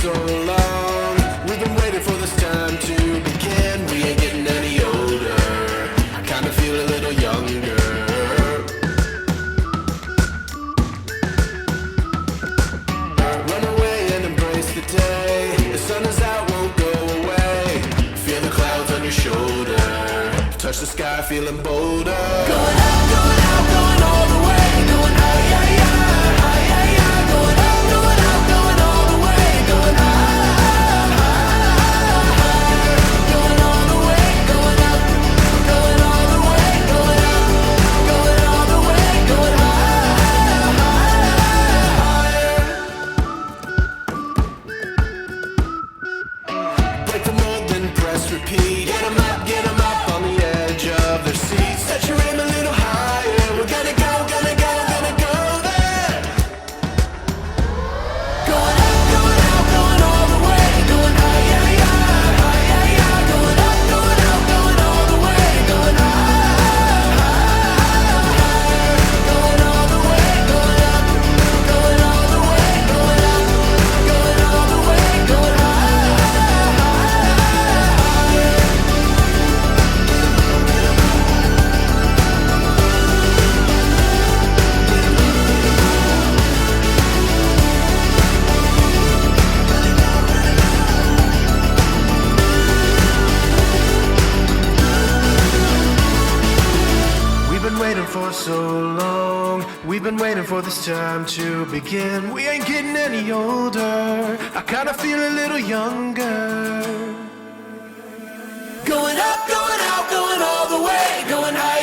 so long. We've been waiting for this time to begin. We ain't getting any older. I kinda feel a little younger. Run away and embrace the day. The sun is out, won't go away. Feel the clouds on your shoulder. Touch the sky, feeling bolder. Going up, going out, going all the way. Going high, yeah, yeah, high, yeah, yeah. Going up, going out, going all the way. Going high, higher. Going all the way, going up. Going all the way, going up. Going all the way, going higher. Break the mold, then press repeat. Get 'em up on the edge of their seats. Set your aim a little higher. We're gonna go, gonna go, gonna go there. Going up, going out, going all the way. Going high, yeah, yeah, high, yeah, yeah. Going up, going out, going all the way. Going higher. Going all the way, going up. Going all the way, going up. Going all the way, going We've been waiting for so long. We've been waiting for this time to begin. We ain't getting any older. I kinda feel a little younger. Going up, going out, going all the way. Going high.